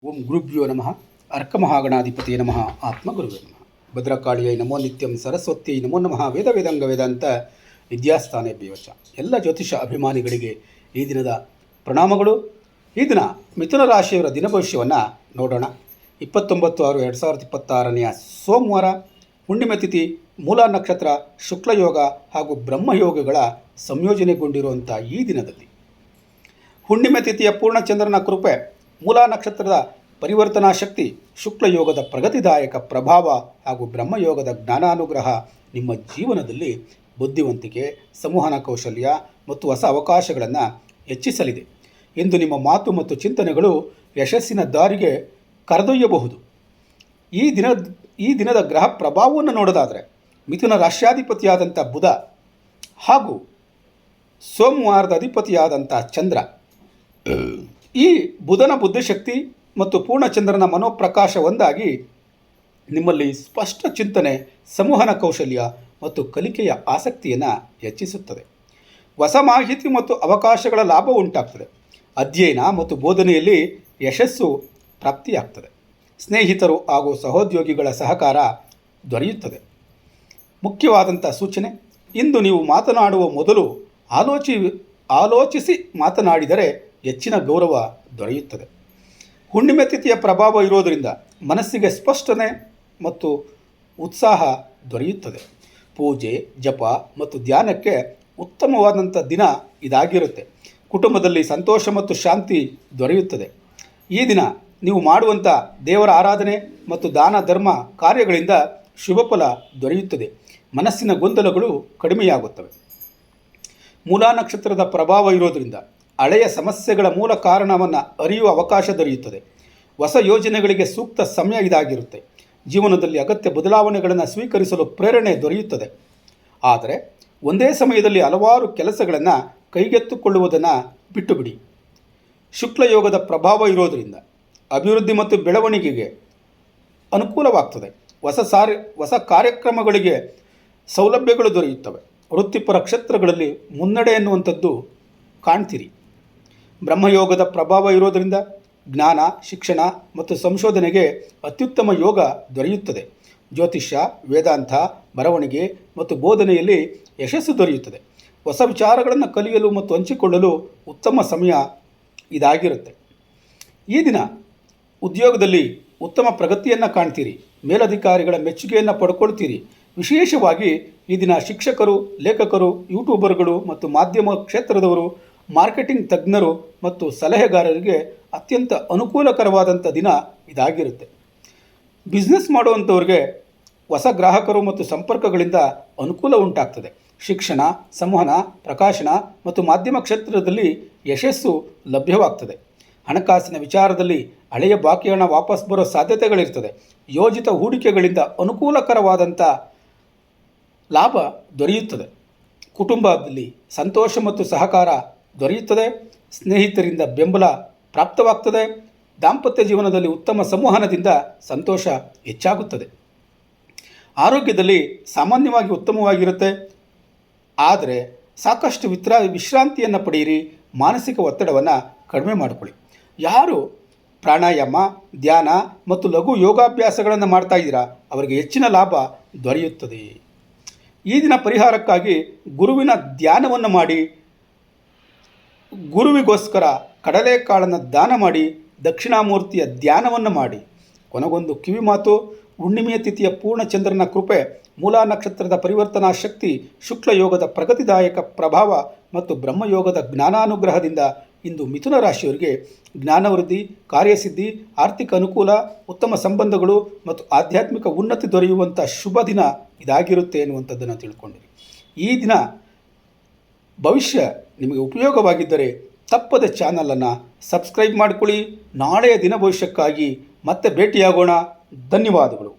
ಓಂ ಗುರುಭ್ಯೋ ನಮಃ ಅರ್ಕಮಹಾಗಣಾಧಿಪತಿಯೇ ನಮಃ ಆತ್ಮಗುರುವೇ ನಮಃ ಭದ್ರಕಾಳಿಯೈ ನಮೋ ನಿತ್ಯಂ ಸರಸ್ವತಿಯೈ ನಮೋ ನಮಃ ವೇದ ವೇದಾಂಗ ವೇದಾಂತ ವಿದ್ಯಾಸ್ಥಾನೇಭ್ಯೋ ಚ. ಎಲ್ಲ ಜ್ಯೋತಿಷ ಅಭಿಮಾನಿಗಳಿಗೆ ಈ ದಿನದ ಪ್ರಣಾಮಗಳು. ಈ ದಿನ ಮಿಥುನ ರಾಶಿಯವರ ದಿನ ಭವಿಷ್ಯವನ್ನು ನೋಡೋಣ. 29/6/2026 ಸೋಮವಾರ, ಹುಣ್ಣಿಮೆ ತಿಥಿ, ಮೂಲ ನಕ್ಷತ್ರ, ಶುಕ್ಲಯೋಗ ಹಾಗೂ ಬ್ರಹ್ಮಯೋಗಗಳ ಸಂಯೋಜನೆಗೊಂಡಿರುವಂಥ ಈ ದಿನದಲ್ಲಿ ಹುಣ್ಣಿಮೆ ತಿಥಿಯ ಪೂರ್ಣಚಂದ್ರನ ಕೃಪೆ, ಮೂಲ ನಕ್ಷತ್ರದ ಪರಿವರ್ತನಾ ಶಕ್ತಿ, ಶುಕ್ಲಯೋಗದ ಪ್ರಗತಿದಾಯಕ ಪ್ರಭಾವ ಹಾಗೂ ಬ್ರಹ್ಮಯೋಗದ ಜ್ಞಾನಾನುಗ್ರಹ ನಿಮ್ಮ ಜೀವನದಲ್ಲಿ ಬುದ್ಧಿವಂತಿಕೆ, ಸಂವಹನ ಕೌಶಲ್ಯ ಮತ್ತು ಹೊಸ ಅವಕಾಶಗಳನ್ನು ಹೆಚ್ಚಿಸಲಿದೆ. ಎಂದು ನಿಮ್ಮ ಮಾತು ಮತ್ತು ಚಿಂತನೆಗಳು ಯಶಸ್ಸಿನ ದಾರಿಗೆ ಕರೆದೊಯ್ಯಬಹುದು. ಈ ದಿನದ ಗ್ರಹ ಪ್ರಭಾವವನ್ನು ನೋಡೋದಾದರೆ ಮಿಥುನ ರಾಶ್ಯಾಧಿಪತಿಯಾದಂಥ ಬುಧ ಹಾಗೂ ಸೋಮವಾರದ ಅಧಿಪತಿಯಾದಂಥ ಚಂದ್ರ, ಈ ಬುಧನ ಬುದ್ಧಿಶಕ್ತಿ ಮತ್ತು ಪೂರ್ಣಚಂದ್ರನ ಮನೋಪ್ರಕಾಶ ಒಂದಾಗಿ ನಿಮ್ಮಲ್ಲಿ ಸ್ಪಷ್ಟ ಚಿಂತನೆ, ಸಂವಹನ ಕೌಶಲ್ಯ ಮತ್ತು ಕಲಿಕೆಯ ಆಸಕ್ತಿಯನ್ನು ಹೆಚ್ಚಿಸುತ್ತದೆ. ಹೊಸ ಮಾಹಿತಿ ಮತ್ತು ಅವಕಾಶಗಳ ಲಾಭ ಉಂಟಾಗ್ತದೆ. ಅಧ್ಯಯನ ಮತ್ತು ಬೋಧನೆಯಲ್ಲಿ ಯಶಸ್ಸು ಪ್ರಾಪ್ತಿಯಾಗ್ತದೆ. ಸ್ನೇಹಿತರು ಹಾಗೂ ಸಹೋದ್ಯೋಗಿಗಳ ಸಹಕಾರ ದೊರೆಯುತ್ತದೆ. ಮುಖ್ಯವಾದಂಥ ಸೂಚನೆ: ಇಂದು ನೀವು ಮಾತನಾಡುವ ಮೊದಲು ಆಲೋಚಿಸಿ ಮಾತನಾಡಿದರೆ ಹೆಚ್ಚಿನ ಗೌರವ ದೊರೆಯುತ್ತದೆ. ಹುಣ್ಣಿಮೆ ತಿಥಿಯ ಪ್ರಭಾವ ಇರೋದರಿಂದ ಮನಸ್ಸಿಗೆ ಸ್ಪಷ್ಟನೆ ಮತ್ತು ಉತ್ಸಾಹ ದೊರೆಯುತ್ತದೆ. ಪೂಜೆ, ಜಪ ಮತ್ತು ಧ್ಯಾನಕ್ಕೆ ಉತ್ತಮವಾದಂಥ ದಿನ ಇದಾಗಿರುತ್ತೆ. ಕುಟುಂಬದಲ್ಲಿ ಸಂತೋಷ ಮತ್ತು ಶಾಂತಿ ದೊರೆಯುತ್ತದೆ. ಈ ದಿನ ನೀವು ಮಾಡುವಂಥ ದೇವರ ಆರಾಧನೆ ಮತ್ತು ದಾನ ಧರ್ಮ ಕಾರ್ಯಗಳಿಂದ ಶುಭ ಫಲ ದೊರೆಯುತ್ತದೆ. ಮನಸ್ಸಿನ ಗೊಂದಲಗಳು ಕಡಿಮೆಯಾಗುತ್ತವೆ. ಮೂಲ ನಕ್ಷತ್ರದ ಪ್ರಭಾವ ಇರೋದರಿಂದ ಹಳೆಯ ಸಮಸ್ಯೆಗಳ ಮೂಲ ಕಾರಣವನ್ನು ಅರಿಯುವ ಅವಕಾಶ ದೊರೆಯುತ್ತದೆ. ಹೊಸ ಯೋಜನೆಗಳಿಗೆ ಸೂಕ್ತ ಸಮಯ ಇದಾಗಿರುತ್ತೆ. ಜೀವನದಲ್ಲಿ ಅಗತ್ಯ ಬದಲಾವಣೆಗಳನ್ನು ಸ್ವೀಕರಿಸಲು ಪ್ರೇರಣೆ ದೊರೆಯುತ್ತದೆ. ಆದರೆ ಒಂದೇ ಸಮಯದಲ್ಲಿ ಹಲವಾರು ಕೆಲಸಗಳನ್ನು ಕೈಗೆತ್ತಿಕೊಳ್ಳುವುದನ್ನು ಬಿಟ್ಟುಬಿಡಿ. ಶುಕ್ಲಯೋಗದ ಪ್ರಭಾವ ಇರೋದರಿಂದ ಅಭಿವೃದ್ಧಿ ಮತ್ತು ಬೆಳವಣಿಗೆಗೆ ಅನುಕೂಲವಾಗ್ತದೆ. ಹೊಸ ಕಾರ್ಯಕ್ರಮಗಳಿಗೆ ಸೌಲಭ್ಯಗಳು ದೊರೆಯುತ್ತವೆ. ವೃತ್ತಿಪರ ಕ್ಷೇತ್ರಗಳಲ್ಲಿ ಮುನ್ನಡೆ ಎನ್ನುವಂಥದ್ದು ಕಾಣ್ತೀರಿ. ಬ್ರಹ್ಮಯೋಗದ ಪ್ರಭಾವ ಇರೋದರಿಂದ ಜ್ಞಾನ, ಶಿಕ್ಷಣ ಮತ್ತು ಸಂಶೋಧನೆಗೆ ಅತ್ಯುತ್ತಮ ಯೋಗ ದೊರೆಯುತ್ತದೆ. ಜ್ಯೋತಿಷ್ಯ, ವೇದಾಂತ, ಬರವಣಿಗೆ ಮತ್ತು ಬೋಧನೆಯಲ್ಲಿ ಯಶಸ್ಸು ದೊರೆಯುತ್ತದೆ. ಹೊಸ ವಿಚಾರಗಳನ್ನು ಕಲಿಯಲು ಮತ್ತು ಹಂಚಿಕೊಳ್ಳಲು ಉತ್ತಮ ಸಮಯ ಇದಾಗಿರುತ್ತೆ. ಈ ದಿನ ಉದ್ಯೋಗದಲ್ಲಿ ಉತ್ತಮ ಪ್ರಗತಿಯನ್ನು ಕಾಣ್ತೀರಿ. ಮೇಲಧಿಕಾರಿಗಳ ಮೆಚ್ಚುಗೆಯನ್ನು ಪಡ್ಕೊಳ್ತೀರಿ. ವಿಶೇಷವಾಗಿ ಈ ದಿನ ಶಿಕ್ಷಕರು, ಲೇಖಕರು, ಯೂಟ್ಯೂಬರ್ಗಳು ಮತ್ತು ಮಾಧ್ಯಮ ಕ್ಷೇತ್ರದವರು, ಮಾರ್ಕೆಟಿಂಗ್ ತಜ್ಞರು ಮತ್ತು ಸಲಹೆಗಾರರಿಗೆ ಅತ್ಯಂತ ಅನುಕೂಲಕರವಾದಂಥ ದಿನ ಇದಾಗಿರುತ್ತೆ. ಬಿಸ್ನೆಸ್ ಮಾಡುವಂಥವ್ರಿಗೆ ಹೊಸ ಗ್ರಾಹಕರು ಮತ್ತು ಸಂಪರ್ಕಗಳಿಂದ ಅನುಕೂಲ ಉಂಟಾಗ್ತದೆ. ಶಿಕ್ಷಣ, ಸಂವಹನ, ಪ್ರಕಾಶನ ಮತ್ತು ಮಾಧ್ಯಮ ಕ್ಷೇತ್ರದಲ್ಲಿ ಯಶಸ್ಸು ಲಭ್ಯವಾಗ್ತದೆ. ಹಣಕಾಸಿನ ವಿಚಾರದಲ್ಲಿ ಹಳೆಯ ಬಾಕಿ ಹಣ ವಾಪಸ್ ಬರೋ ಸಾಧ್ಯತೆಗಳಿರ್ತದೆ. ಯೋಜಿತ ಹೂಡಿಕೆಗಳಿಂದ ಅನುಕೂಲಕರವಾದಂಥ ಲಾಭ ದೊರೆಯುತ್ತದೆ. ಕುಟುಂಬದಲ್ಲಿ ಸಂತೋಷ ಮತ್ತು ಸಹಕಾರ ದೊರೆಯುತ್ತದೆ. ಸ್ನೇಹಿತರಿಂದ ಬೆಂಬಲ ಪ್ರಾಪ್ತವಾಗ್ತದೆ. ದಾಂಪತ್ಯ ಜೀವನದಲ್ಲಿ ಉತ್ತಮ ಸಂವಹನದಿಂದ ಸಂತೋಷ ಹೆಚ್ಚಾಗುತ್ತದೆ. ಆರೋಗ್ಯದಲ್ಲಿ ಸಾಮಾನ್ಯವಾಗಿ ಉತ್ತಮವಾಗಿರುತ್ತೆ. ಆದರೆ ಸಾಕಷ್ಟು ವಿಶ್ರಾಂತಿಯನ್ನು ಪಡೆಯಿರಿ. ಮಾನಸಿಕ ಒತ್ತಡವನ್ನು ಕಡಿಮೆ ಮಾಡಿಕೊಳ್ಳಿ. ಯಾರು ಪ್ರಾಣಾಯಾಮ, ಧ್ಯಾನ ಮತ್ತು ಲಘು ಯೋಗಾಭ್ಯಾಸಗಳನ್ನು ಮಾಡ್ತಾ ಇದ್ದೀರಾ ಅವರಿಗೆ ಹೆಚ್ಚಿನ ಲಾಭ ದೊರೆಯುತ್ತದೆ. ಈ ದಿನ ಪರಿಹಾರಕ್ಕಾಗಿ ಗುರುವಿನ ಧ್ಯಾನವನ್ನು ಮಾಡಿ, ಗುರುವಿಗೋಸ್ಕರ ಕಡಲೆಕಾಳನ್ನು ದಾನ ಮಾಡಿ, ದಕ್ಷಿಣಾಮೂರ್ತಿಯ ಧ್ಯಾನವನ್ನು ಮಾಡಿ. ಕೊನೆಗೊಂದು ಕಿವಿ ಮಾತು: ಹುಣ್ಣಿಮೆಯ ತಿಥಿಯ ಪೂರ್ಣಚಂದ್ರನ ಕೃಪೆ, ಮೂಲ ನಕ್ಷತ್ರದ ಪರಿವರ್ತನಾ ಶಕ್ತಿ, ಶುಕ್ಲಯೋಗದ ಪ್ರಗತಿದಾಯಕ ಪ್ರಭಾವ ಮತ್ತು ಬ್ರಹ್ಮಯೋಗದ ಜ್ಞಾನಾನುಗ್ರಹದಿಂದ ಇಂದು ಮಿಥುನ ರಾಶಿಯವರಿಗೆ ಜ್ಞಾನವೃದ್ಧಿ, ಕಾರ್ಯಸಿದ್ಧಿ, ಆರ್ಥಿಕ ಅನುಕೂಲ, ಉತ್ತಮ ಸಂಬಂಧಗಳು ಮತ್ತು ಆಧ್ಯಾತ್ಮಿಕ ಉನ್ನತಿ ದೊರೆಯುವಂಥ ಶುಭ ದಿನ ಇದಾಗಿರುತ್ತೆ ಎನ್ನುವಂಥದ್ದನ್ನು ತಿಳ್ಕೊಂಡಿರಿ. ಈ ದಿನ ಭವಿಷ್ಯ ನಿಮಗೆ ಉಪಯೋಗವಾಗಿದ್ದರೆ ತಪ್ಪದೆ ಚಾನಲನ್ನು ಸಬ್ಸ್ಕ್ರೈಬ್ ಮಾಡಿಕೊಳ್ಳಿ. ನಾಳೆಯ ದಿನ ಭವಿಷ್ಯಕ್ಕಾಗಿ ಮತ್ತೆ ಭೇಟಿಯಾಗೋಣ. ಧನ್ಯವಾದಗಳು.